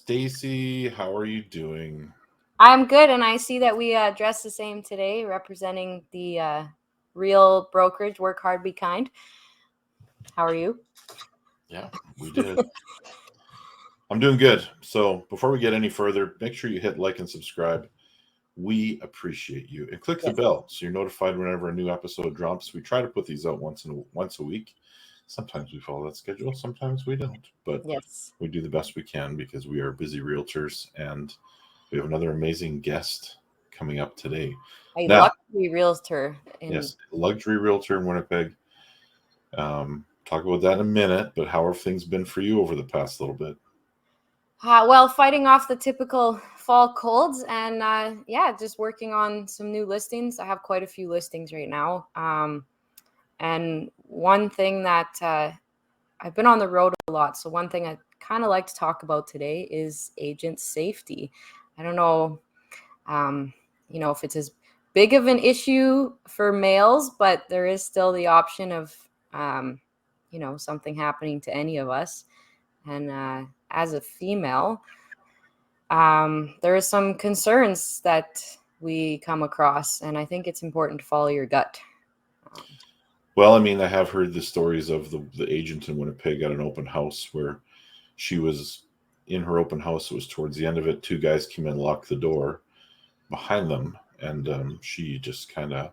Stacy, how are you doing? I'm good, and I see that we dress the same today, representing the real brokerage. Work hard, be kind. How are you? Yeah, we did. I'm doing good. So before we get any further, make sure you hit like and subscribe. We appreciate you, and click the Yes. bell so you're notified whenever a new episode drops. We try to put these out once a week. Sometimes we follow that schedule, sometimes we don't, but Yes. we do the best we can because we are busy realtors, and we have another amazing guest coming up today. A Now, luxury realtor in. yes, luxury realtor in Winnipeg. Talk about that in a minute, but how have things been for you over the past little bit? Well, fighting off the typical fall colds, and yeah, just working on some new listings. I have quite a few listings right now. And one thing that I've been on the road a lot, so one thing I kind of like to talk about today is agent safety. I don't know um, if it's as big of an issue for males, but there is still the option of, something happening to any of us. And as a female, there are some concerns that we come across, and I think it's important to follow your gut. Um, Well, I mean, I have heard the stories of the agent in Winnipeg at an open house where she was in her open house. It was towards the end of it. Two guys came in, locked the door behind them, and she just kind of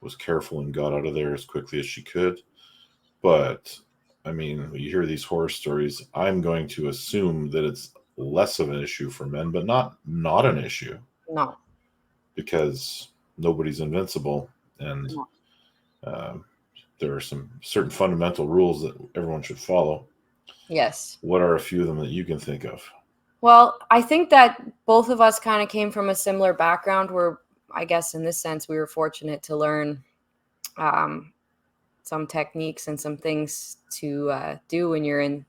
was careful and got out of there as quickly as she could. But I mean, you hear these horror stories. I'm going to assume that it's less of an issue for men, but not an issue no, because nobody's invincible, and no. um, there are some certain fundamental rules that everyone should follow. Yes. What are a few of them that you can think of? Well, I think that both of us kind of came from a similar background where I guess in this sense we were fortunate to learn um, some techniques and some things to do when you're in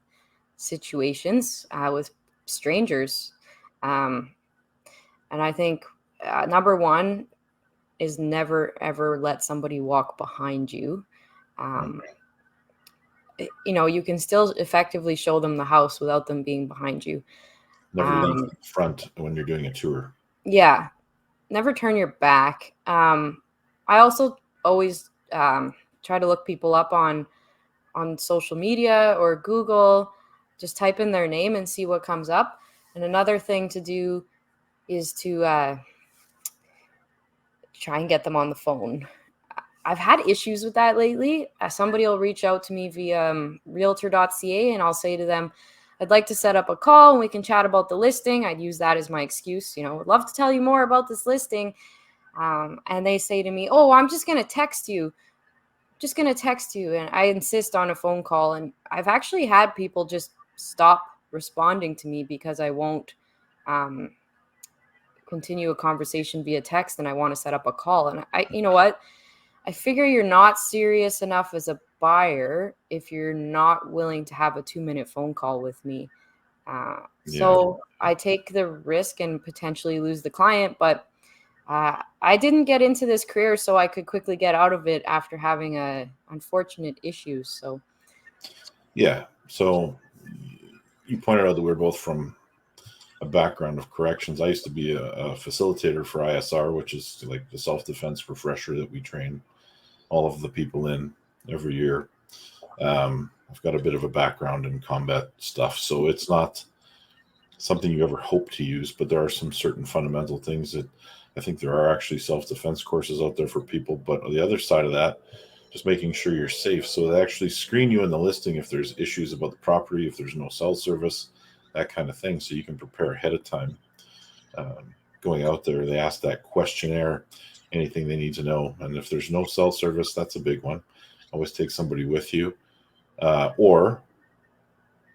situations with strangers. Um, and I think number one is never ever let somebody walk behind you. Um, you can still effectively show them the house without them being behind you. Never leave Um, front when you're doing a tour. yeah, never turn your back. I also always try to look people up on social media or Google. Just type in their name and see what comes up. And another thing to do is to try and get them on the phone. I've had issues with that lately. Somebody will reach out to me via realtor.ca, and I'll say to them, I'd like to set up a call and we can chat about the listing. I'd use that as my excuse. I'd love to tell you more about this listing. And they say to me, oh, I'm just going to text you. Just going to text you. And I insist on a phone call. And I've actually had people just stop responding to me because I won't continue a conversation via text and I want to set up a call. And you know what? I figure you're not serious enough as a buyer if you're not willing to have a 2-minute phone call with me. Yeah. So I take the risk and potentially lose the client, but I didn't get into this career so I could quickly get out of it after having unfortunate issues. So Yeah. So you pointed out that we're both from a background of corrections. I used to be a facilitator for ISR, which is like the self defense refresher that we train all of the people in every year. I've got a bit of a background in combat stuff, so it's not something you ever hope to use, but there are some certain fundamental things that I think there are actually self defense courses out there for people. But on the other side of that, just making sure you're safe. So they actually screen you in the listing if there's issues about the property, if there's no cell service, that kind of thing. So you can prepare ahead of time. Going out there, they ask that questionnaire, anything they need to know. And if there's no cell service, that's a big one. Always take somebody with you. Or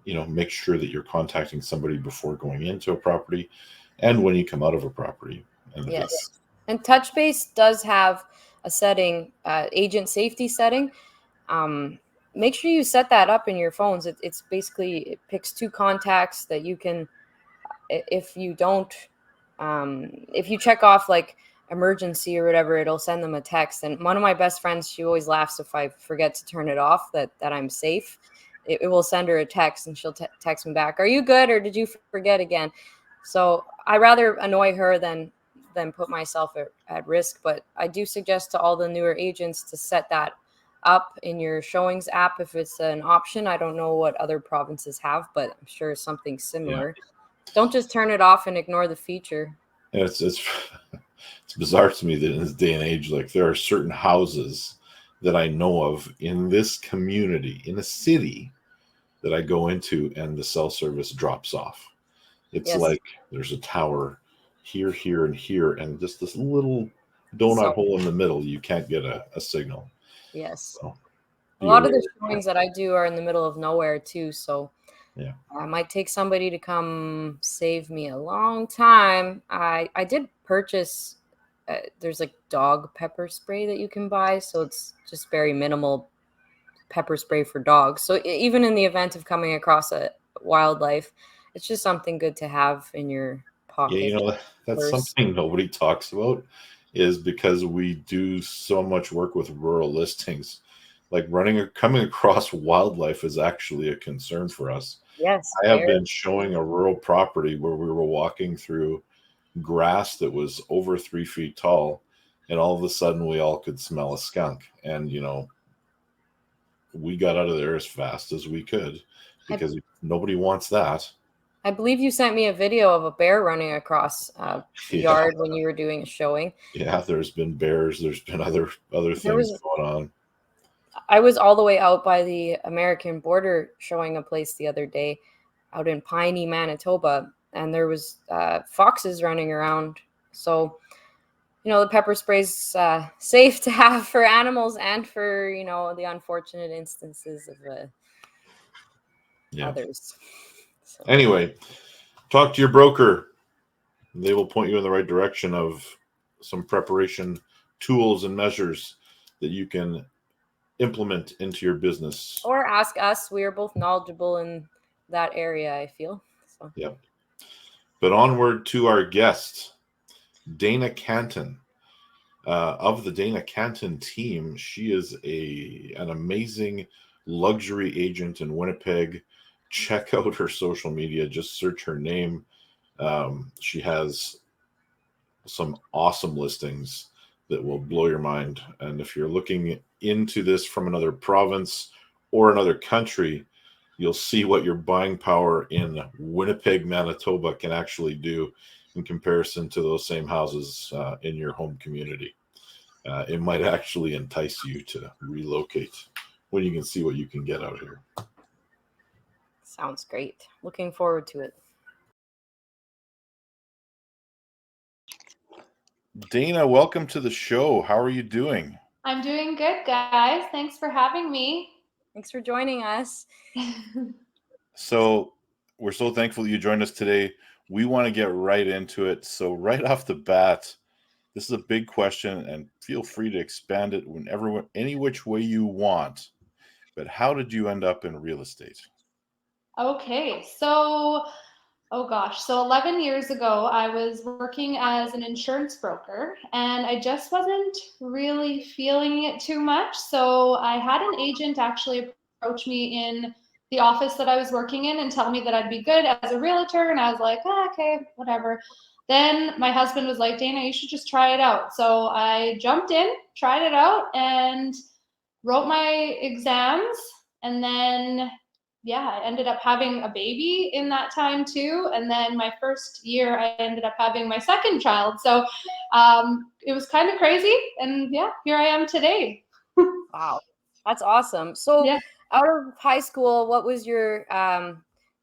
make sure that you're contacting somebody before going into a property and when you come out of a property. And if it's yes. And TouchBase does have a setting, agent safety setting. Make sure you set that up in your phones. It's basically, it picks 2 contacts that you can, if you don't, if you check off like emergency or whatever, it'll send them a text. And one of my best friends, she always laughs if I forget to turn it off, that I'm safe. it will send her a text, and she'll text me back, "Are you good, or did you forget again?" So I rather annoy her than put myself at risk. But I do suggest to all the newer agents to set that up in your showings app if it's an option. I don't know what other provinces have, but I'm sure it's something similar. Don't just turn it off and ignore the feature. It's bizarre to me that in this day and age, like, there are certain houses that I know of in this community, in a city, that I go into, and the cell service drops off. It's Yes. like there's a tower here, here, and here, and just this little donut So- hole in the middle. You can't get a signal. Yes. So A lot of the showings that I do are in the middle of nowhere too, so yeah, it might take somebody to come save me a long time. I did purchase. There's like dog pepper spray that you can buy, so it's just very minimal pepper spray for dogs. So even in the event of coming across a wildlife, it's just something good to have in your pocket. yeah. You know, that's something nobody talks about, is because we do so much work with rural listings. Like, coming across wildlife is actually a concern for us. Yes, I have been showing a rural property where we were walking through grass that was over 3 feet tall, and all of a sudden we all could smell a skunk. And, we got out of there as fast as we could, because nobody wants that. I believe you sent me a video of a bear running across a yard when you were doing a showing. Yeah, there's been bears. There's been other things going on. I was all the way out by the American border showing a place the other day out in Piney, Manitoba, and there was foxes running around. So, the pepper spray's safe to have for animals and for, the unfortunate instances of others. So. Anyway, talk to your broker. They will point you in the right direction of some preparation tools and measures that you can implement into your business. Or ask us. We are both knowledgeable in that area, I feel. So. Yep. But onward to our guest, Dayna Cantin. Of the Dayna Cantin team, she is an amazing luxury agent in Winnipeg. Check out her social media. Just search her name. She has some awesome listings that will blow your mind. And if you're looking into this from another province or another country, you'll see what your buying power in Winnipeg, Manitoba can actually do in comparison to those same houses in your home community. It might actually entice you to relocate when you can see what you can get out here. Sounds great. Looking forward to it. Dayna, welcome to the show. How are you doing? I'm doing good, guys. Thanks for having me. Thanks for joining us. So we're so thankful you joined us today. We want to get right into it. So right off the bat, this is a big question, and feel free to expand it any which way you want. But how did you end up in real estate? Okay, so 11 years ago, I was working as an insurance broker, and I just wasn't really feeling it too much. So I had an agent actually approach me in the office that I was working in and tell me that I'd be good as a realtor, and I was like, okay, whatever. Then my husband was like, Dayna, you should just try it out. So I jumped in, tried it out, and wrote my exams, and then I ended up having a baby in that time too. And then my first year, I ended up having my second child. So it was kind of crazy. And here I am today. Wow, that's awesome. So out of high school, what was your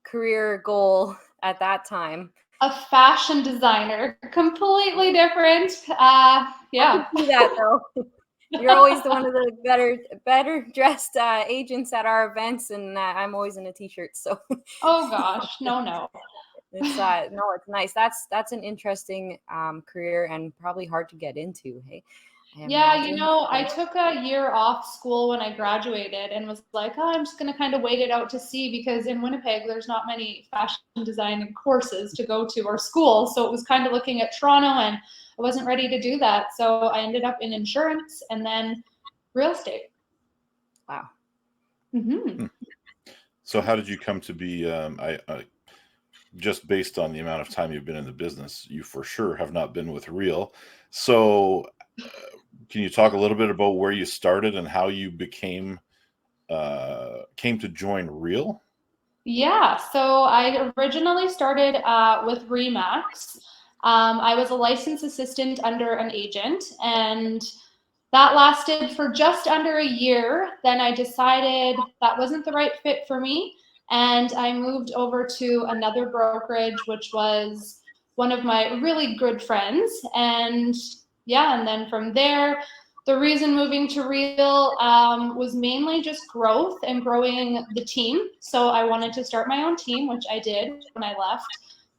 career goal at that time? A fashion designer, completely different. I can see that though. You're always one of the better dressed agents at our events, and I'm always in a t-shirt. So. Oh gosh, no. It's it's nice. That's an interesting career and probably hard to get into. Hey. I took a year off school when I graduated and was like, I'm just going to kind of wait it out to see, because in Winnipeg, there's not many fashion design courses to go to or school. So it was kind of looking at Toronto, and I wasn't ready to do that. So I ended up in insurance and then real estate. Wow. Mm-hmm. So how did you come to be, just based on the amount of time you've been in the business, you for sure have not been with Real. So can you talk a little bit about where you started and how you came to join Real? Yeah, so I originally started with Remax. I was a licensed assistant under an agent, and that lasted for just under a year. Then I decided that wasn't the right fit for me, and I moved over to another brokerage, which was one of my really good friends. And yeah, and then from there, the reason moving to Real was mainly just growth and growing the team. So I wanted to start my own team, which I did when I left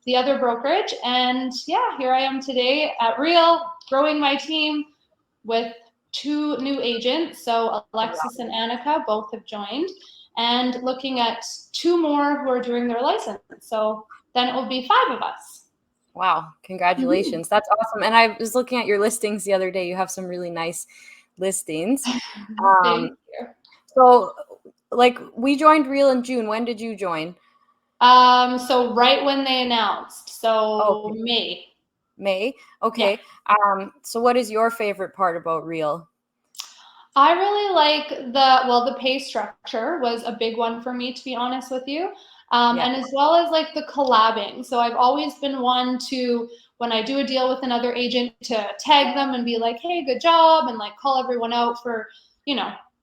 the other brokerage. And yeah, here I am today at Real, growing my team with 2 new agents. So Alexis and Annika both have joined, and looking at 2 more who are doing their license. So then it will be 5 of us. Wow, congratulations. That's awesome. And I was looking at your listings the other day. You have some really nice listings. Thank you. So like we joined Real in June. When did you join? So right when they announced. So Okay. May. Okay. Yeah. So what is your favorite part about Real? I really like the pay structure was a big one for me, to be honest with you. And as well as like the collabing. So I've always been one to, when I do a deal with another agent, to tag them and be like, hey, good job, and like call everyone out for,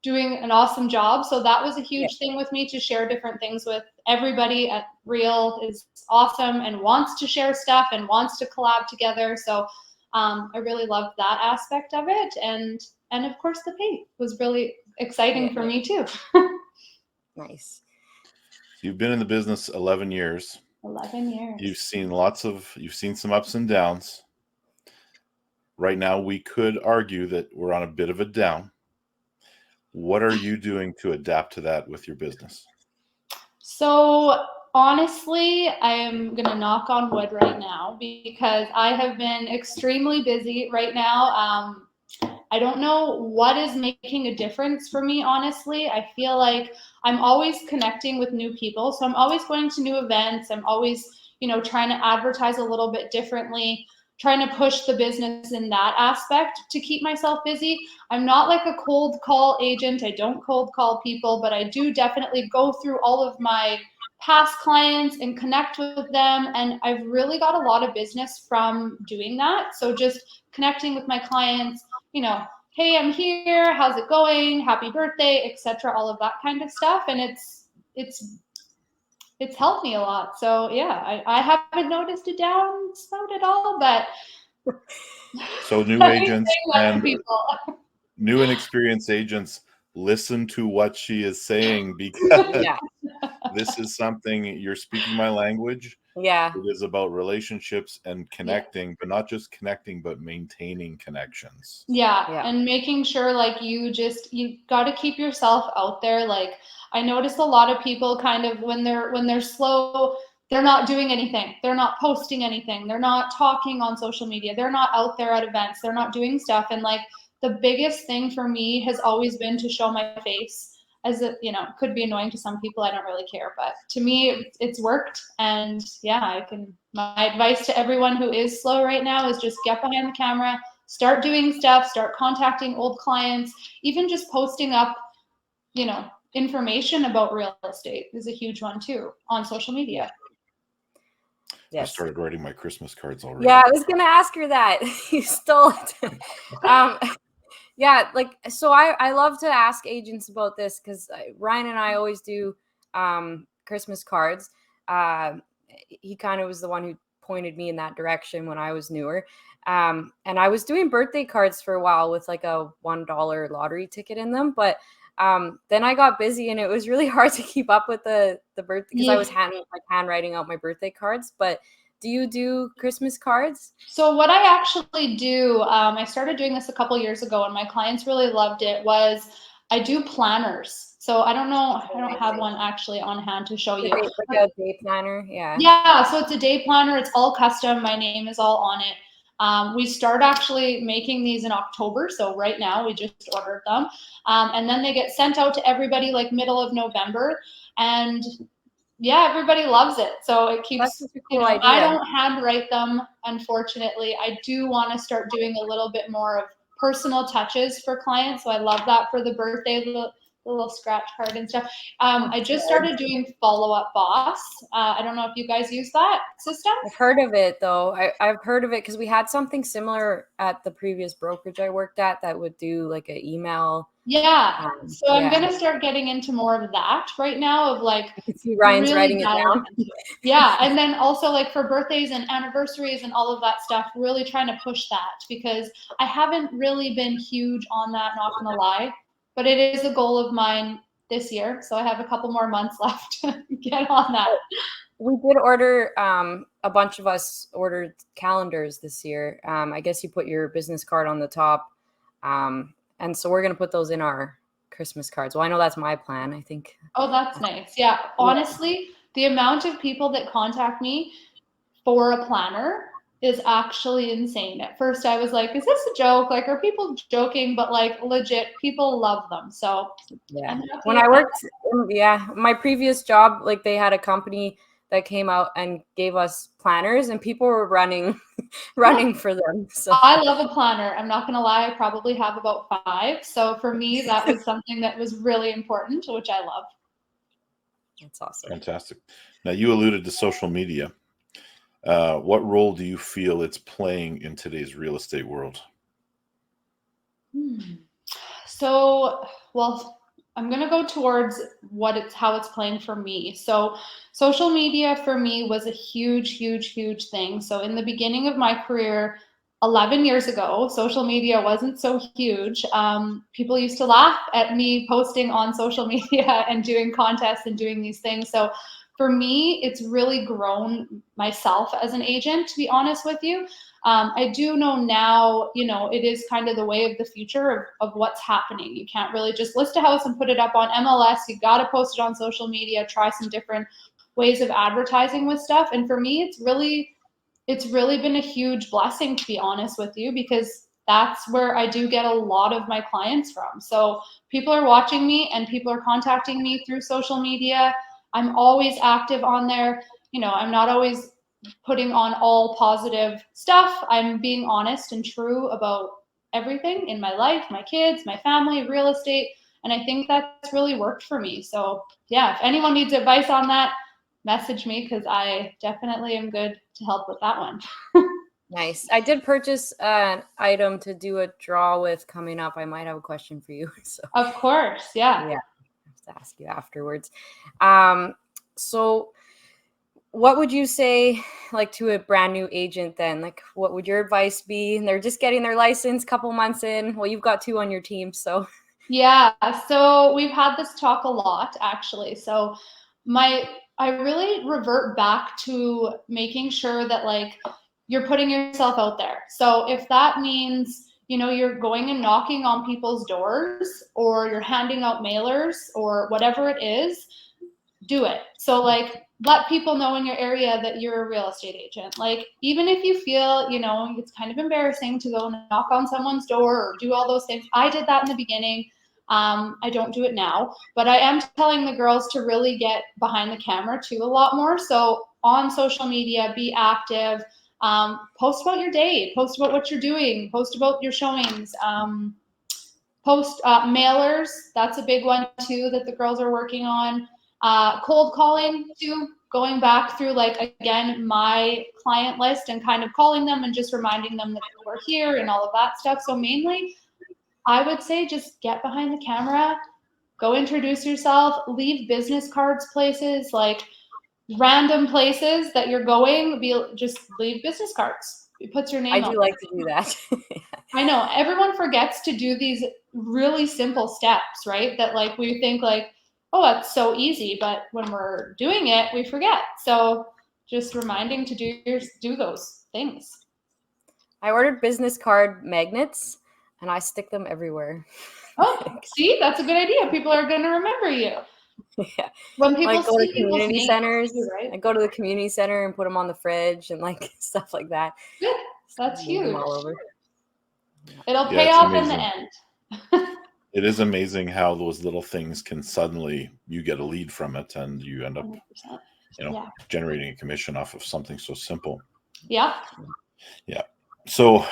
doing an awesome job. So that was a huge thing with me, to share different things with everybody at Real is awesome and wants to share stuff and wants to collab together. So I really loved that aspect of it. And of course the pay was really exciting for me too. Nice. You've been in the business 11 years. 11 years. You've seen some ups and downs. Right now, we could argue that we're on a bit of a down. What are you doing to adapt to that with your business? So honestly, I am going to knock on wood right now, because I have been extremely busy right now. I don't know what is making a difference for me, honestly. I feel like I'm always connecting with new people. So I'm always going to new events. I'm always, trying to advertise a little bit differently, trying to push the business in that aspect to keep myself busy. I'm not like a cold call agent. I don't cold call people, but I do definitely go through all of my past clients and connect with them. And I've really got a lot of business from doing that. So just connecting with my clients, hey, I'm here, how's it going, happy birthday, etc., all of that kind of stuff. And it's helped me a lot. So yeah, I haven't noticed a down spout at all, but so new agents and new and experienced agents, listen to what she is saying, because this is something, you're speaking my language. Yeah. It is about relationships and connecting, but not just connecting, but maintaining connections. Yeah. And making sure like you got to keep yourself out there. Like I notice a lot of people kind of when they're slow, they're not doing anything. They're not posting anything. They're not talking on social media. They're not out there at events. They're not doing stuff. And like the biggest thing for me has always been to show my face. As it, could be annoying to some people. I don't really care, but to me, it's worked. And yeah, my advice to everyone who is slow right now is just get behind the camera, start doing stuff, start contacting old clients, even just posting up, information about real estate is a huge one too on social media. I started writing my Christmas cards already. Yeah, I was going to ask her that. You stole it. Yeah, like, so I love to ask agents about this, because Ryan and I always do Christmas cards. He kind of was the one who pointed me in that direction when I was newer. And I was doing birthday cards for a while with like a $1 lottery ticket in them. But then I got busy and it was really hard to keep up with the birthday, because I was handwriting out my birthday cards. But do you do Christmas cards? So what I actually do, I started doing this a couple years ago and my clients really loved it, was I do planners. So I don't know, I don't have one actually on hand to show you. Like a day planner, yeah. Yeah, so it's a day planner. It's all custom. My name is all on it. We start actually making these in October. So right now we just ordered them. And then they get sent out to everybody like middle of November. And yeah, everybody loves it. So it keeps, That's such a cool I idea. don't handwrite them, unfortunately. I do want to start doing a little bit more of personal touches for clients. So I love that for the birthday, the little scratch card and stuff. I just started doing Follow Up Boss. I don't know if you guys use that system. I've heard of it though. I've heard of it because we had something similar at the previous brokerage I worked at that would do like an email. Yeah. So I'm yeah. going to start getting into more of that right now of like, I can see Ryan's really writing it down. Yeah. And then also like for birthdays and anniversaries and all of that stuff, really trying to push that because I haven't really been huge on that, not gonna lie, but it is a goal of mine this year. So I have a couple more months left to get on that. We did order, a bunch of us ordered calendars this year. I guess you put your business card on the top. And so we're going to put those in our Christmas cards. Well, I know that's my plan, I think. Oh, that's nice. Yeah. Honestly, the amount of people that contact me for a planner is actually insane. At first I was like, is this a joke? Like, are people joking? But like legit, people love them. So yeah. When I worked, my previous job, like they had a company that came out and gave us planners and people were running for them. So I love a planner. I'm not going to lie. I probably have about 5. So for me, that was something that was really important, which I love. That's awesome. Fantastic. Now you alluded to social media. What role do you feel it's playing in today's real estate world? So, well, I'm going to go towards how it's playing for me. So social media for me was a huge, huge, huge thing. So in the beginning of my career, 11 years ago, social media wasn't so huge. People used to laugh at me posting on social media and doing contests and doing these things. So for me, it's really grown myself as an agent, to be honest with you. I do know now, it is kind of the way of the future of what's happening. You can't really just list a house and put it up on MLS. You got to post it on social media, try some different ways of advertising with stuff. And for me, it's really been a huge blessing, to be honest with you, because that's where I do get a lot of my clients from. So people are watching me and people are contacting me through social media. I'm always active on there. I'm not always putting on all positive stuff. I'm being honest and true about everything in my life, my kids, my family, real estate. And I think that's really worked for me. So yeah, if anyone needs advice on that, message me because I definitely am good to help with that one. Nice. I did purchase an item to do a draw with coming up. I might have a question for you. So of course, yeah. I have to ask you afterwards. So what would you say like to a brand new agent then? Like what would your advice be? And they're just getting their license, couple months in. Well, you've got 2 on your team, so yeah. So we've had this talk a lot actually. So I really revert back to making sure that like you're putting yourself out there. So if that means, you're going and knocking on people's doors or you're handing out mailers or whatever it is, do it. So like let people know in your area that you're a real estate agent. Like even if you feel, it's kind of embarrassing to go knock on someone's door or do all those things. I did that in the beginning. I don't do it now, but I am telling the girls to really get behind the camera too a lot more. So on social media, be active, post about your day, post about what you're doing, post about your showings, post mailers. That's a big one too that the girls are working on. Cold calling too, going back through like, again, my client list and kind of calling them and just reminding them that we're here and all of that stuff. So mainly, I would say just get behind the camera, go introduce yourself, leave business cards places, like random places that you're going, just leave business cards. It puts your name on. I do like to do that. I know everyone forgets to do these really simple steps, right? That like we think like, oh, it's so easy, but when we're doing it, we forget. So just reminding to do those things. I ordered business card magnets and I stick them everywhere. Oh, see, that's a good idea. People are going to remember you. Yeah. When people like go see to community centers, right? I go to the community center and put them on the fridge and like stuff like that. Good. That's Move them huge. all over. It'll Yeah, pay it's off in the amazing. end. It is amazing how those little things can suddenly, you get a lead from it and you end up, 100%. you know, generating a commission off of something so simple. Yeah. Yeah. So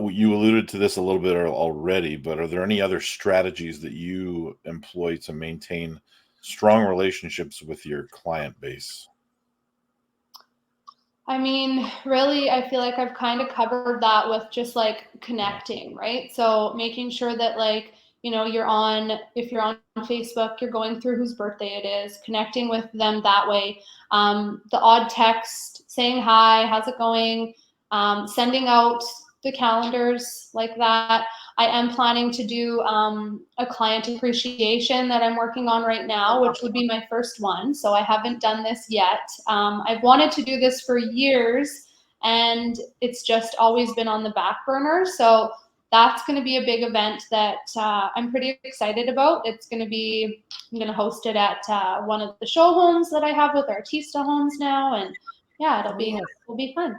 you alluded to this a little bit already, but are there any other strategies that you employ to maintain strong relationships with your client base? I mean, really, I feel like I've kind of covered that with just like connecting, right? So making sure that like, if you're on Facebook, you're going through whose birthday it is, connecting with them that way. The odd text saying hi, how's it going? Sending out the calendars like that. I am planning to do a client appreciation that I'm working on right now, which would be my first one. So I haven't done this yet. I've wanted to do this for years, and it's just always been on the back burner. So that's going to be a big event that I'm pretty excited about. I'm going to host it at one of the show homes that I have with Artista Homes now. And yeah, it'll be fun.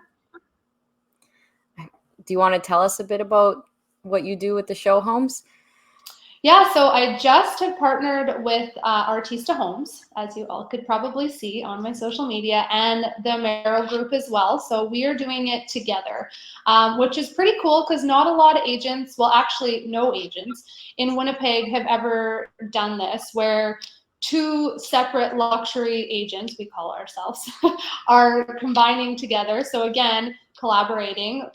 Do you want to tell us a bit about what you do with the show homes? Yeah, so I just have partnered with Artista Homes, as you all could probably see on my social media, and the Amero Group as well. So we are doing it together, which is pretty cool because not a lot of agents, well, actually no agents in Winnipeg have ever done this, where two separate luxury agents, we call ourselves, are combining together. So again, collaborating,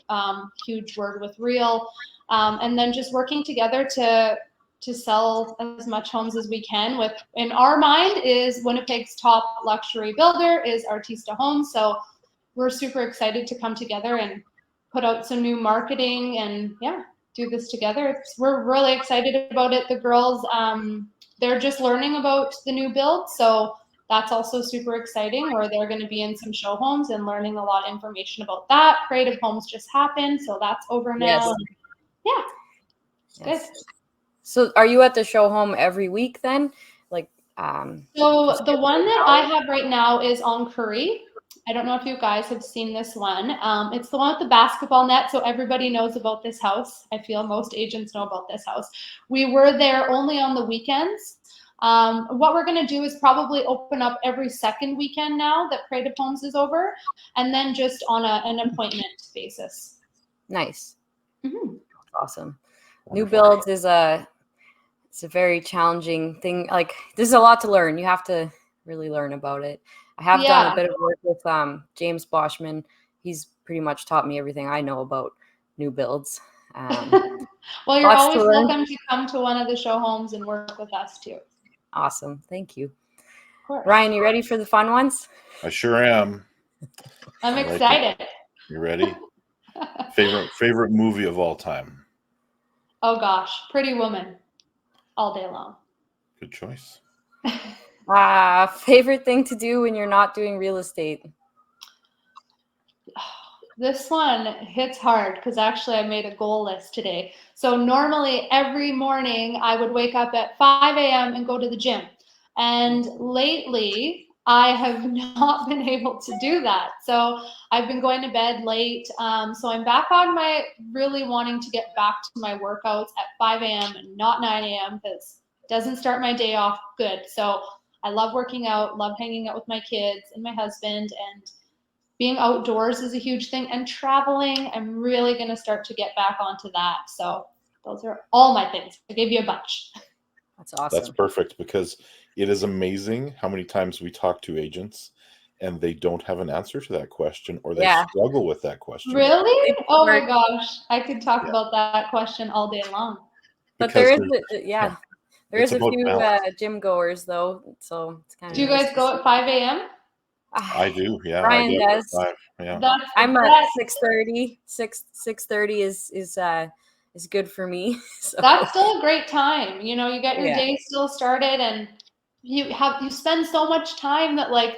huge word with real, and then just working together to sell as much homes as we can. With, in our mind, is Winnipeg's top luxury builder is Artista Homes. So we're super excited to come together and put out some new marketing and do this together. We're really excited about it. The girls, they're just learning about the new build, so that's also super exciting, where they're going to be in some show homes and learning a lot of information about that. Creative Homes just happened, so that's over now. Yes. Yeah, it's good. So are you at the show home every week then? Like, so the one that I have right now is on Curry. I don't know if you guys have seen this one. It's the one with the basketball net, so everybody knows about this house. I feel most agents know about this house. We were there only on the weekends. What we're going to do is probably open up every second weekend now that Creative Homes is over, and then just on an appointment basis. Nice. Mm-hmm. Awesome. Wonderful. New builds is it's a very challenging thing. Like, there's a lot to learn. You have to really learn about it. I have done a bit of work with James Boschman. He's pretty much taught me everything I know about new builds. Well, you're always welcome to come to one of the show homes and work with us too. Awesome. Thank you. Of course. Ryan, you ready for the fun ones? I sure am. I'm excited. You ready? Favorite movie of all time? Oh gosh, Pretty Woman. All day long. Good choice. Favorite thing to do when you're not doing real estate? This one hits hard because actually I made a goal list today. So normally every morning I would wake up at 5 a.m. and go to the gym. And lately I have not been able to do that. So I've been going to bed late. So I'm back on my really wanting to get back to my workouts at 5 a.m. and not 9 a.m. because it doesn't start my day off good. So I love working out, love hanging out with my kids and my husband, and being outdoors is a huge thing, and traveling. I'm really going to start to get back onto that. So those are all my things. I gave you a bunch. That's awesome. That's perfect, because it is amazing how many times we talk to agents and they don't have an answer to that question, or they struggle with that question. Really? Oh my gosh. I could talk about that question all day long. But there is there is a few gym goers though, so it's kind of. Do you guys go at 5 a.m.? I do, yeah. Brian does. 5, yeah. I'm at 6:30. 6:30 is good for me. So. That's still a great time. You know, you get your day still started, and you spend so much time that, like,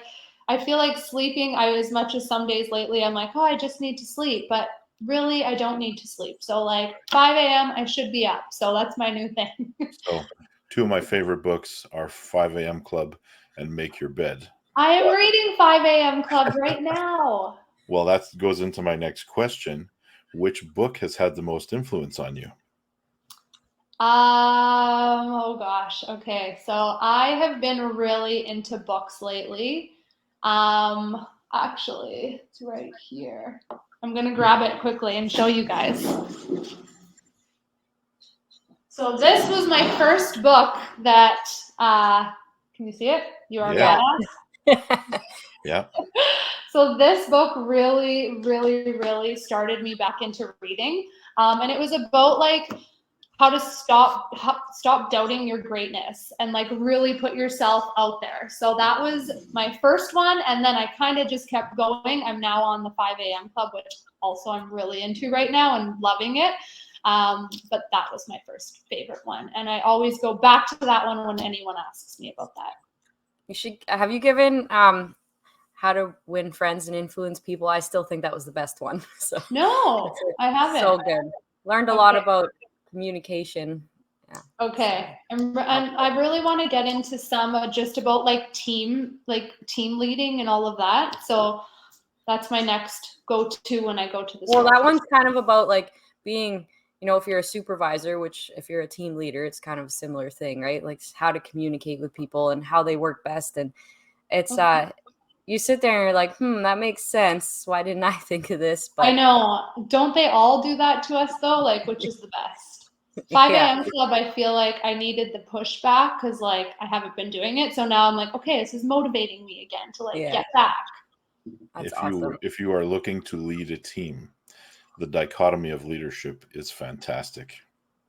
I feel like sleeping. As much as some days lately, I'm like, oh, I just need to sleep, but really, I don't need to sleep. So like 5 a.m. I should be up. So that's my new thing. So 2 of my favorite books are 5 a.m. Club and Make Your Bed. I am reading 5 a.m. Club right now. Well, that goes into my next question. which book has had the most influence on you? Oh gosh. Okay. So I have been really into books lately. Actually, it's right here. I'm gonna grab it quickly and show you guys. So this was my first book that, can you see it? You Are a Yeah. Badass. Yeah. So this book really, really, really started me back into reading. And it was about like how to stop doubting your greatness and like really put yourself out there. So that was my first one. And then I kind of just kept going. I'm now on the 5 a.m. club, which also I'm really into right now and loving it. But that was my first favorite one. And I always go back to that one when anyone asks me about that. You should, have you given How to Win Friends and Influence People? I still think that was the best one. So No, I haven't. So good. Learned a lot about communication. Yeah. Okay. And I really want to get into some just about like team leading and all of that. So that's my next go-to when I go to the store. Well, that one's kind of about like being, if you're a supervisor, which if you're a team leader, it's kind of a similar thing, right? Like how to communicate with people and how they work best. And it's you sit there and you're like, that makes sense. Why didn't I think of this? But I know. Don't they all do that to us though? Like, which is the best? 5 a.m. club, I feel like I needed the pushback because like I haven't been doing it. So now I'm like, okay, this is motivating me again to like get back. That's awesome. If you are looking to lead a team, the dichotomy of leadership is fantastic.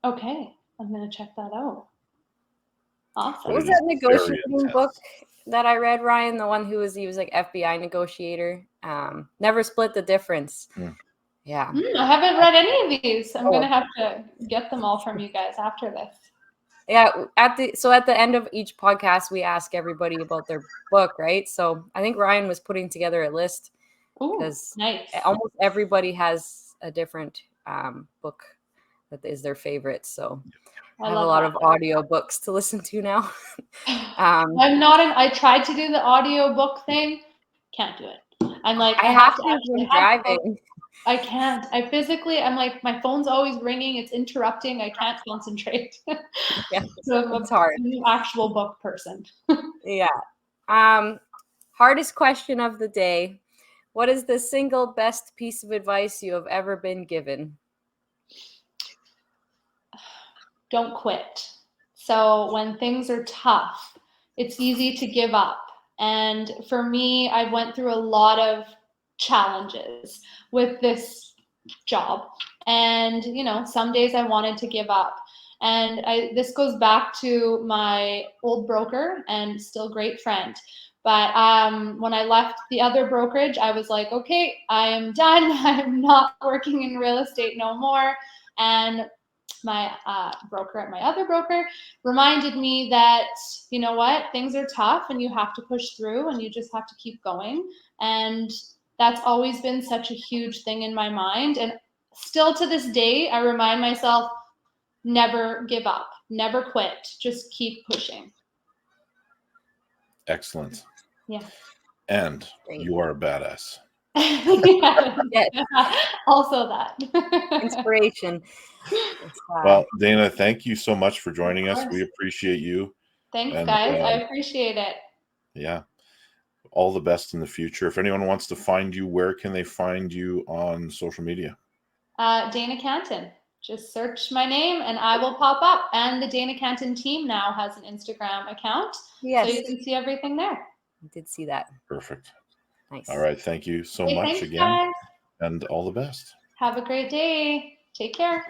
Okay. I'm going to check that out. Awesome. What was that negotiating book that I read, Ryan? The one he was like FBI negotiator. Never Split the Difference. Yeah. I haven't read any of these. I'm going to have to get them all from you guys after this. Yeah. At the end of each podcast, we ask everybody about their book, right? So I think Ryan was putting together a list because almost everybody has a different book that is their favorite. So I have a lot of audio books to listen to now. I tried to do the audio book thing. Can't do it. I'm like, I have to when driving. I can't. I'm like, my phone's always ringing. It's interrupting. I can't concentrate. So it's hard. I'm an actual book person. Yeah. Hardest question of the day. What is the single best piece of advice you have ever been given? Don't quit. So when things are tough, it's easy to give up. And for me, I went through a lot of challenges with this job. And, some days I wanted to give up. And this goes back to my old broker and still great friend. But when I left the other brokerage, I was like, okay, I am done. I'm not working in real estate no more. And my broker at my other broker reminded me that, you know what, things are tough and you have to push through and you just have to keep going. And that's always been such a huge thing in my mind. And still to this day, I remind myself, never give up, never quit, just keep pushing. Excellent. Yeah. And you are a badass. Yes. Also that. Inspiration. Well, Dayna, thank you so much for joining us. We appreciate you. Thanks, guys. I appreciate it. Yeah. All the best in the future. If anyone wants to find you, where can they find you on social media? Dayna Cantin. Just search my name and I will pop up. And the Dayna Cantin team now has an Instagram account. Yes. So you can see everything there. I did see that. Perfect. Nice. All right. Thank you so much again. Guys. And all the best. Have a great day. Take care.